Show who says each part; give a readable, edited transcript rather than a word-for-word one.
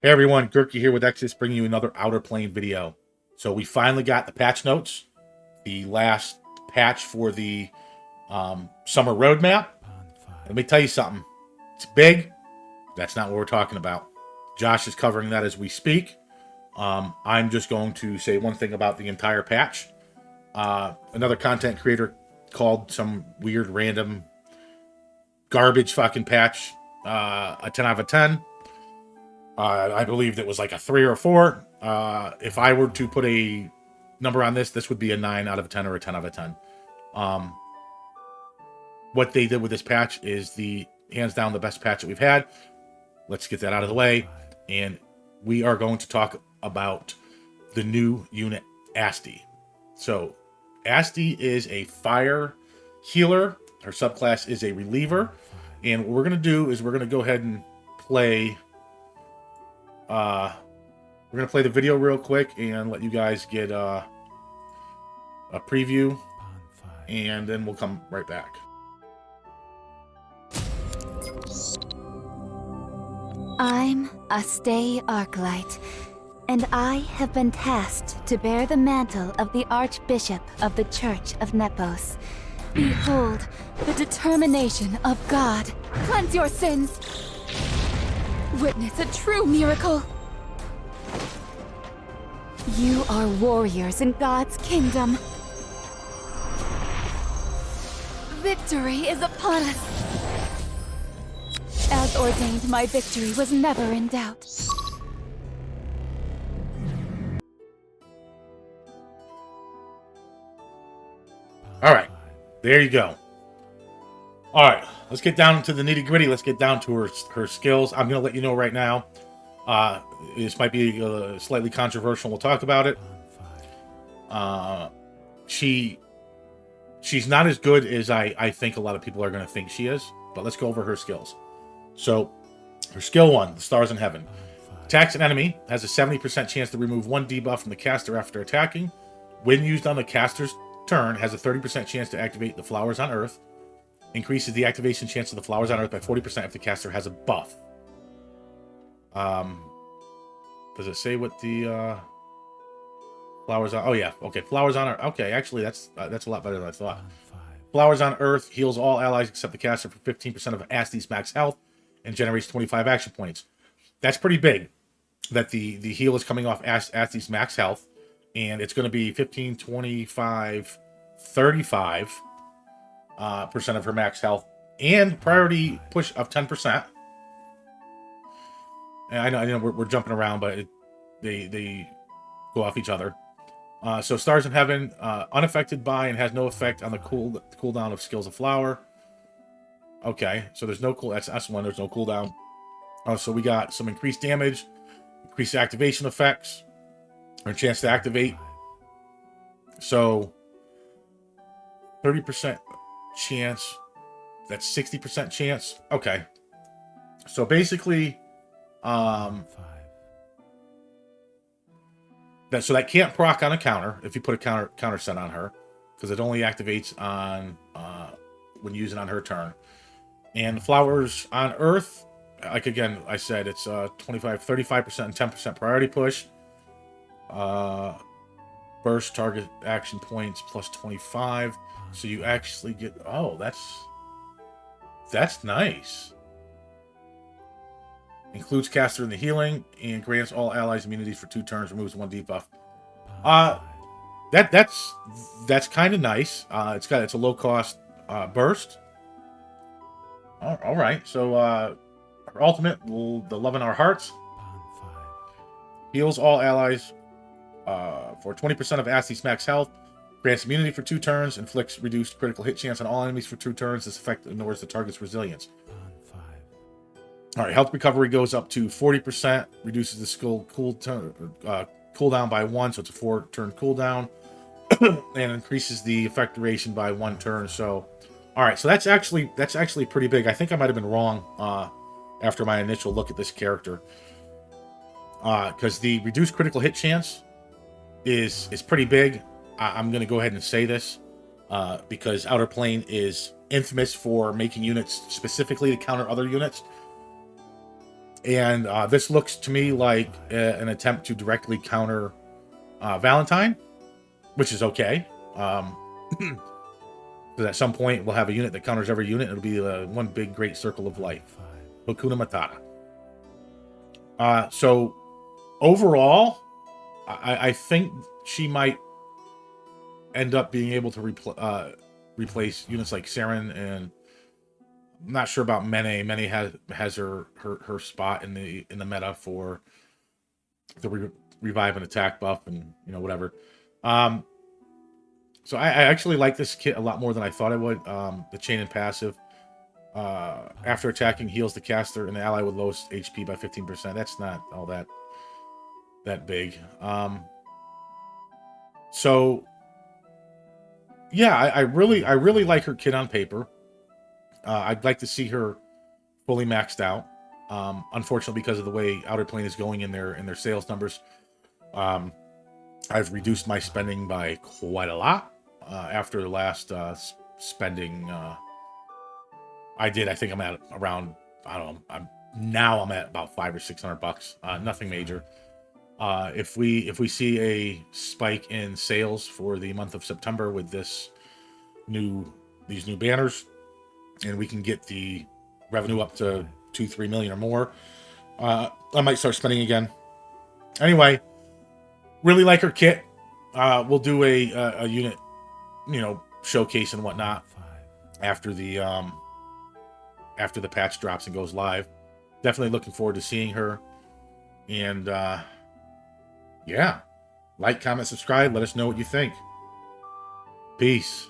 Speaker 1: Hey everyone, Gurky here with Exodus, bringing you another Outer Plane video. So we finally got the patch notes, the last patch for the summer roadmap. Let me tell you something. It's big. That's not what we're talking about. Josh is covering that as we speak. I'm just going to say one thing about the entire patch. Another content creator called some weird random garbage fucking patch a 10 out of a 10. I believed it was like a 3 or a 4. If I were to put a number on this would be a 9 out of a 10 or a 10 out of a 10. Um, what they did with this patch is the hands down the best patch that we've had. Let's get that out of the way. And we are going to talk about the new unit, Astei. So, Astei is a fire healer. Her subclass is a reliever. And what we're going to do is we're going to go ahead and play... we're gonna play the video real quick and let you guys get a preview, and then we'll come right back.
Speaker 2: I'm Astei Arclight, and I have been tasked to bear the mantle of the Archbishop of the Church of Nepos. Behold the determination of God. Cleanse your sins. Witness a true miracle. You are warriors in God's kingdom. Victory is upon us. As ordained, my victory was never in doubt.
Speaker 1: All right, there you go. All right, let's get down to the nitty gritty. Let's get down to her skills. I'm gonna let you know right now. This might be slightly controversial. We'll talk about it. She's not as good as I think a lot of people are going to think she is. But let's go over her skills. So, her skill 1, the Stars in Heaven. Attacks an enemy, has a 70% chance to remove 1 debuff from the caster after attacking. When used on the caster's turn, has a 30% chance to activate the Flowers on Earth. Increases the activation chance of the Flowers on Earth by 40% if the caster has a buff. Does it say what the Flowers on? Oh yeah, okay. Flowers on Earth. Okay, actually that's a lot better than I thought. Flowers on Earth heals all allies except the caster for 15% of Astei's max health and generates 25 action points. That's pretty big. That the heal is coming off Astei's max health, and it's going to be 15, 25, 35 percent of her max health, and priority push of 10%. And I know we're jumping around, but they go off each other. So Stars in Heaven, unaffected by and has no effect on the cooldown of skills of Flower. Okay, so there's no cool. That's S1. There's no cooldown. So we got some increased damage, increased activation effects, or chance to activate. So 30% chance. That's 60% chance. Okay. So basically, that can't proc on a counter if you put a counter set on her, because it only activates on when using on her turn. And the Flowers on Earth, like again I said, it's 25, 35%, and 10% priority push. Burst target action points plus 25. So you actually get, oh, that's nice. Includes caster in the healing and grants all allies immunity for 2 turns. Removes 1 debuff. That's kind of nice. It's a low cost burst. All right. So her ultimate, the Love in Our Hearts, heals all allies for 20% of Astei's max health. Grants immunity for 2 turns. Inflicts reduced critical hit chance on all enemies for 2 turns. This effect ignores the target's resilience. All right, health recovery goes up to 40%, reduces the skill cooldown by 1, so it's a 4-turn cooldown, and increases the effect duration by 1 turn. So, all right, so that's actually pretty big. I think I might have been wrong after my initial look at this character, because the reduced critical hit chance is pretty big. I'm going to go ahead and say this because Outer Plane is infamous for making units specifically to counter other units. And this looks to me like an attempt to directly counter Valentine, which is okay. Because at some point we'll have a unit that counters every unit. It'll be one big great circle of life. Hakuna Matata. So overall, I think she might end up being able to replace units like Saren, and I'm not sure about Mene. Mene has her spot in the meta for the revive and attack buff, and whatever. So I actually like this kit a lot more than I thought I would. The chain and passive. After attacking, heals the caster and the ally with lowest HP by 15%. That's not all that big. So yeah, I really like her kit on paper. I'd like to see her fully maxed out. Unfortunately, because of the way Outer Plane is going in their sales numbers, I've reduced my spending by quite a lot after the last spending. I think I'm at around, I don't know. I'm at about $500 or $600. Nothing major. If we see a spike in sales for the month of September with these new banners, and we can get the revenue up to 2-3 million or more, I might start spending again. Anyway, really like her kit. We'll do a unit, showcase and whatnot after the patch drops and goes live. Definitely looking forward to seeing her. And yeah, like, comment, subscribe. Let us know what you think. Peace.